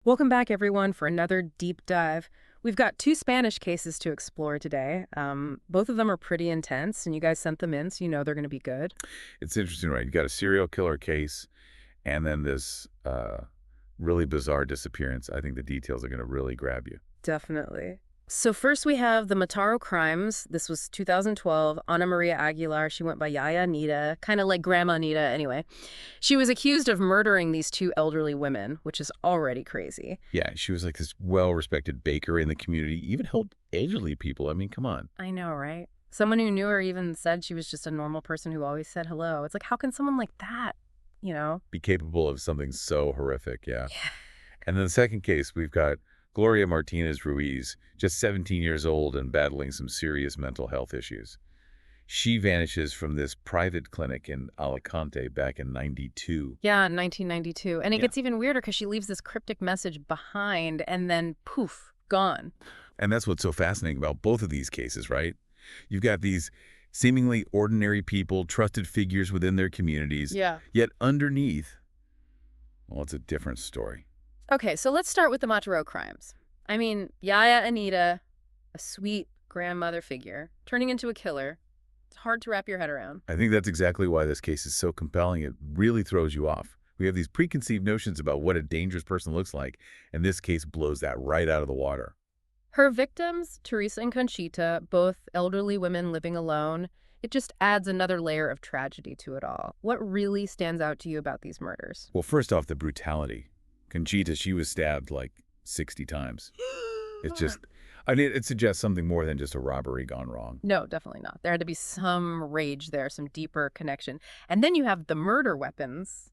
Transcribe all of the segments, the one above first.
Welcome back, everyone, for another deep dive. We've got two Spanish cases to explore today. Both of them are pretty intense, and you guys sent them in, so you know they're going to be good. It's interesting, right? You got a serial killer case and then this really bizarre disappearance. I think the details are going to really grab you. Definitely. So first we have the Mataró crimes. This was 2012. Ana Maria Aguilar, she went by Yaya Anita, kind of like Grandma Anita anyway. She was accused of murdering these two elderly women, which is already crazy. Yeah, she was like this well-respected baker in the community, even helped elderly people. I mean, come on. I know, right? Someone who knew her even said she was just a normal person who always said hello. It's like, how can someone like that, you know? Be capable of something so horrific, yeah. Yeah. And then the second case, we've got Gloria Martinez Ruiz, just 17 years old and battling some serious mental health issues. She vanishes from this private clinic in Alicante back in '92. Yeah, 1992. And it Yeah. gets even weirder because she leaves this cryptic message behind and then poof, gone. And that's what's so fascinating about both of these cases, right? You've got these seemingly ordinary people, trusted figures within their communities, Yeah. yet underneath, well, it's a different story. Okay, so let's start with the Mataró crimes. I mean, Yaya Anita, a sweet grandmother figure, turning into a killer. It's hard to wrap your head around. I think that's exactly why this case is so compelling. It really throws you off. We have these preconceived notions about what a dangerous person looks like, and this case blows that right out of the water. Her victims, Teresa and Conchita, both elderly women living alone, it just adds another layer of tragedy to it all. What really stands out to you about these murders? Well, first off, the brutality. Conchita, she was stabbed like 60 times. It's just, I mean, it suggests something more than just a robbery gone wrong. No, definitely not. There had to be some rage there, some deeper connection. And then you have the murder weapons,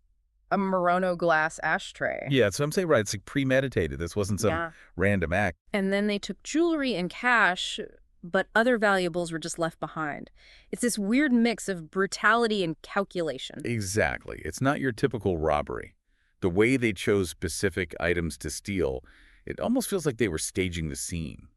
a Morono glass ashtray. Yeah, so I'm saying, right, it's like premeditated. This wasn't some Yeah. random act. And then they took jewelry and cash, but other valuables were just left behind. It's this weird mix of brutality and calculation. Exactly. It's not your typical robbery. The way they chose specific items to steal, it almost feels like they were staging the scene.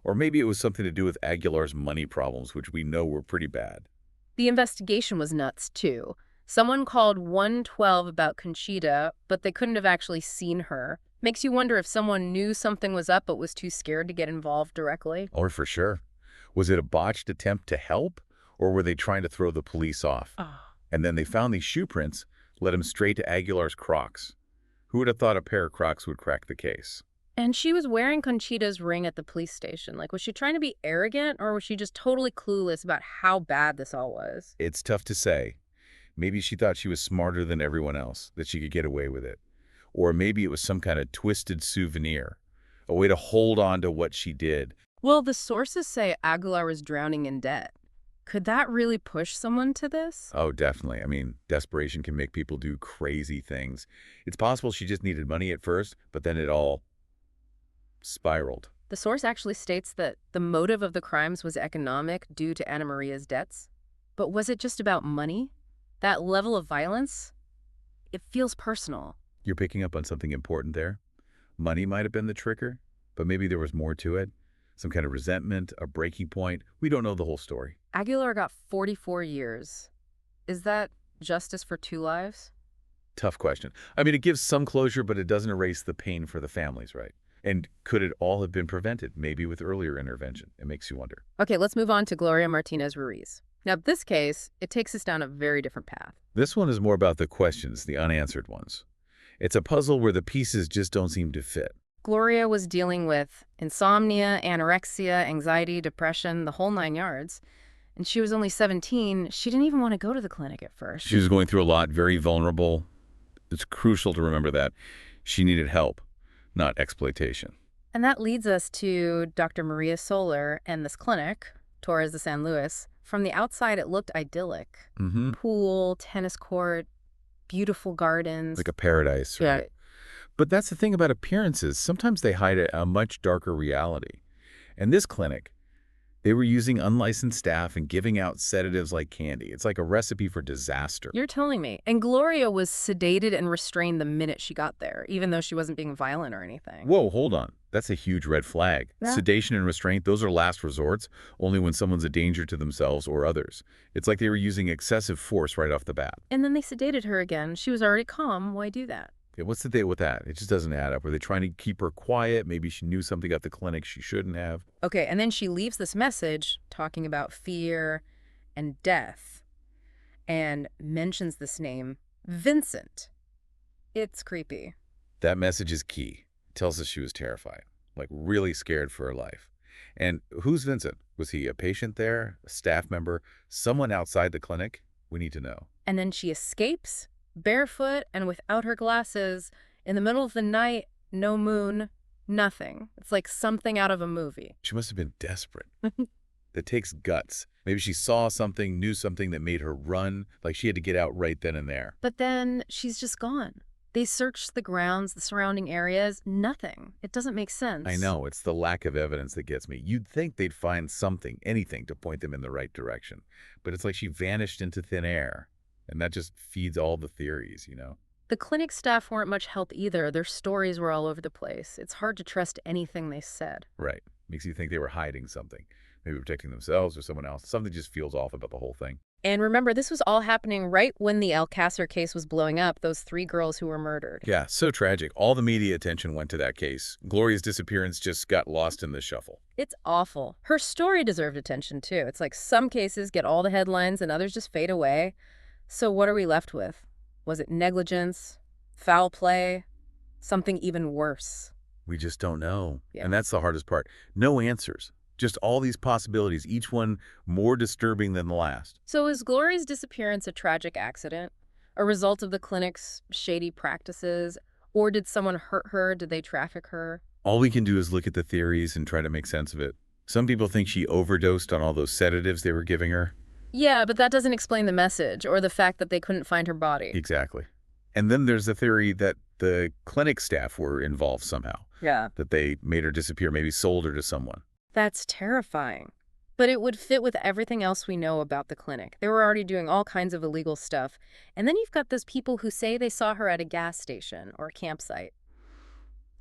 Or maybe it was something to do with Aguilar's money problems, which we know were pretty bad. The investigation was nuts, too. Someone called 112 about Conchita, but they couldn't have actually seen her. Makes you wonder if someone knew something was up but was too scared to get involved directly. Or for sure. Was it a botched attempt to help, or were they trying to throw the police off? Oh. And then they found these shoe prints, led him straight to Aguilar's Crocs. Who would have thought a pair of Crocs would crack the case? And she was wearing Conchita's ring at the police station. Like, was she trying to be arrogant, or was she just totally clueless about how bad this all was? It's tough to say. Maybe she thought she was smarter than everyone else, that she could get away with it. Or maybe it was some kind of twisted souvenir, a way to hold on to what she did. Well, the sources say Aguilar was drowning in debt. Could that really push someone to this? Oh, definitely. I mean, desperation can make people do crazy things. It's possible she just needed money at first, but then it all spiraled. The source actually states that the motive of the crimes was economic due to Ana Maria's debts. But was it just about money? That level of violence? It feels personal. You're picking up on something important there. Money might have been the trigger, but maybe there was more to it. Some kind of resentment, a breaking point. We don't know the whole story. Aguilar got 44 years. Is that justice for two lives? Tough question. I mean, it gives some closure, but it doesn't erase the pain for the families, right? And could it all have been prevented, maybe with earlier intervention? It makes you wonder. Okay, let's move on to Gloria Martinez Ruiz. Now, this case, it takes us down a very different path. This one is more about the questions, the unanswered ones. It's a puzzle where the pieces just don't seem to fit. Gloria was dealing with insomnia, anorexia, anxiety, depression, the whole 9 yards. And she was only 17. She didn't even want to go to the clinic at first. She was going through a lot, very vulnerable. It's crucial to remember that. She needed help, not exploitation. And that leads us to Dr. Maria Soler and this clinic, Torres de San Luis. From the outside, it looked idyllic. Mm-hmm. Pool, tennis court, beautiful gardens. Like a paradise, right? Yeah. But that's the thing about appearances. Sometimes they hide a much darker reality. And this clinic, they were using unlicensed staff and giving out sedatives like candy. It's like a recipe for disaster. You're telling me. And Gloria was sedated and restrained the minute she got there, even though she wasn't being violent or anything. Whoa, hold on. That's a huge red flag. Yeah. Sedation and restraint, those are last resorts, only when someone's a danger to themselves or others. It's like they were using excessive force right off the bat. And then they sedated her again. She was already calm. Why do that? Yeah, what's the deal with that? It just doesn't add up. Were they trying to keep her quiet? Maybe she knew something at the clinic she shouldn't have. Okay, and then she leaves this message talking about fear and death and mentions this name, Vincent. It's creepy. That message is key. It tells us she was terrified, like really scared for her life. And who's Vincent? Was he a patient there, a staff member, someone outside the clinic? We need to know. And then she escapes, barefoot and without her glasses, in the middle of the night, no moon, nothing. It's like something out of a movie. She must have been desperate. That takes guts. Maybe she saw something, knew something that made her run, like she had to get out right then and there. But then she's just gone. They searched the grounds, the surrounding areas, nothing. It doesn't make sense. I know, it's the lack of evidence that gets me. You'd think they'd find something, anything, to point them in the right direction. But it's like she vanished into thin air, and that just feeds all the theories, you know? The clinic staff weren't much help either. Their stories were all over the place. It's hard to trust anything they said. Right. Makes you think they were hiding something. Maybe protecting themselves or someone else. Something just feels off about the whole thing. And remember, this was all happening right when the Alcácer case was blowing up, those 3 girls who were murdered. Yeah, so tragic. All the media attention went to that case. Gloria's disappearance just got lost in the shuffle. It's awful. Her story deserved attention, too. It's like some cases get all the headlines and others just fade away. So what are we left with? Was it negligence? Foul play? Something even worse? We just don't know. Yeah. And that's the hardest part. No answers. Just all these possibilities, each one more disturbing than the last. So is Gloria's disappearance a tragic accident? A result of the clinic's shady practices? Or did someone hurt her? Did they traffic her? All we can do is look at the theories and try to make sense of it. Some people think she overdosed on all those sedatives they were giving her. Yeah, but that doesn't explain the message or the fact that they couldn't find her body. Exactly. And then there's the theory that the clinic staff were involved somehow. Yeah. That they made her disappear, maybe sold her to someone. That's terrifying. But it would fit with everything else we know about the clinic. They were already doing all kinds of illegal stuff. And then you've got those people who say they saw her at a gas station or a campsite.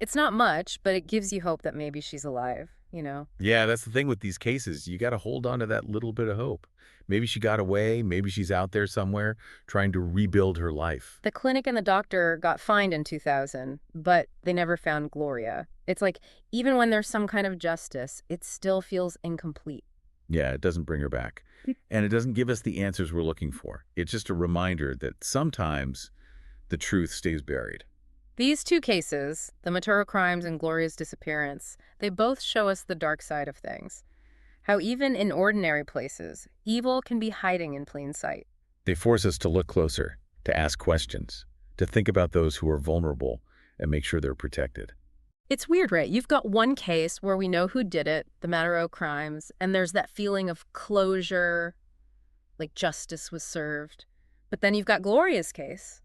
It's not much, but it gives you hope that maybe she's alive, you know? Yeah, that's the thing with these cases. You got to hold on to that little bit of hope. Maybe she got away. Maybe she's out there somewhere trying to rebuild her life. The clinic and the doctor got fined in 2000, but they never found Gloria. It's like, even when there's some kind of justice, it still feels incomplete. Yeah, it doesn't bring her back. And it doesn't give us the answers we're looking for. It's just a reminder that sometimes the truth stays buried. These 2 cases, the Mataró crimes and Gloria's disappearance, they both show us the dark side of things. How even in ordinary places, evil can be hiding in plain sight. They force us to look closer, to ask questions, to think about those who are vulnerable and make sure they're protected. It's weird, right? You've got one case where we know who did it, the Mataró crimes, and there's that feeling of closure, like justice was served. But then you've got Gloria's case.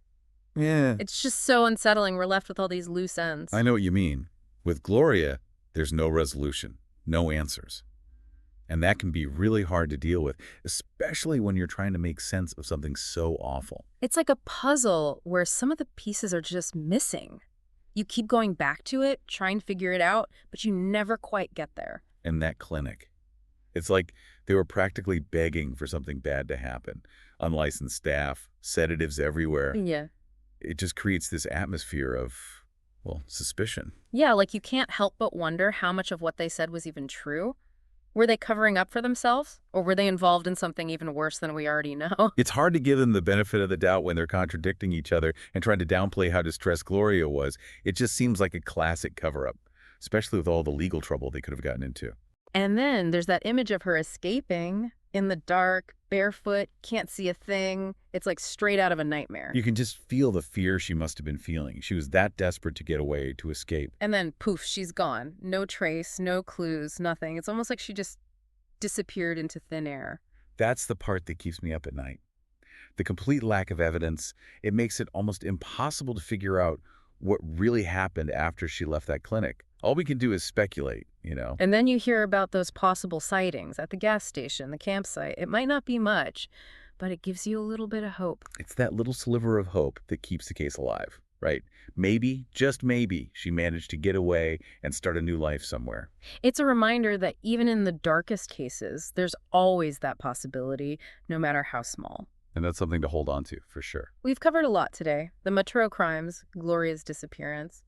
Yeah. It's just so unsettling. We're left with all these loose ends. I know what you mean. With Gloria, there's no resolution, no answers. And that can be really hard to deal with, especially when you're trying to make sense of something so awful. It's like a puzzle where some of the pieces are just missing. You keep going back to it, trying to figure it out, but you never quite get there. And that clinic. It's like they were practically begging for something bad to happen. Unlicensed staff, sedatives everywhere. Yeah. It just creates this atmosphere of, well, suspicion. Yeah, like you can't help but wonder how much of what they said was even true. Were they covering up for themselves? Or were they involved in something even worse than we already know? It's hard to give them the benefit of the doubt when they're contradicting each other and trying to downplay how distressed Gloria was. It just seems like a classic cover-up, especially with all the legal trouble they could have gotten into. And then there's that image of her escaping in the dark, barefoot, can't see a thing. It's like straight out of a nightmare. You can just feel the fear she must have been feeling. She was that desperate to get away, to escape. And then poof, she's gone. No trace, no clues, nothing. It's almost like she just disappeared into thin air. That's the part that keeps me up at night. The complete lack of evidence, it makes it almost impossible to figure out what really happened after she left that clinic. All we can do is speculate, you know. And then you hear about those possible sightings at the gas station, the campsite. It might not be much, but it gives you a little bit of hope. It's that little sliver of hope that keeps the case alive, right? Maybe, just maybe, she managed to get away and start a new life somewhere. It's a reminder that even in the darkest cases, there's always that possibility, no matter how small. And that's something to hold on to, for sure. We've covered a lot today. The Mataró crimes, Gloria's disappearance.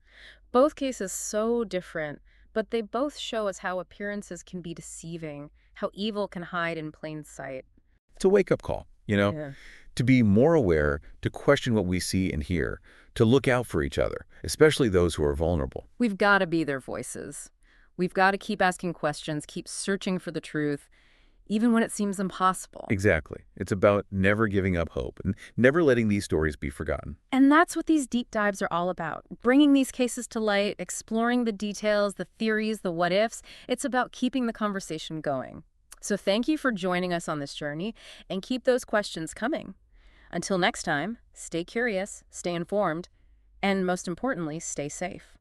Both cases so different, but they both show us how appearances can be deceiving, how evil can hide in plain sight. It's a wake-up call, Yeah. to be more aware, to question what we see and hear, to look out for each other, especially those who are vulnerable. We've got to be their voices. We've got to keep asking questions, keep searching for the truth, even when it seems impossible. Exactly. It's about never giving up hope and never letting these stories be forgotten. And that's what these deep dives are all about. Bringing these cases to light, exploring the details, the theories, the what-ifs. It's about keeping the conversation going. So thank you for joining us on this journey, and keep those questions coming. Until next time, stay curious, stay informed, and most importantly, stay safe.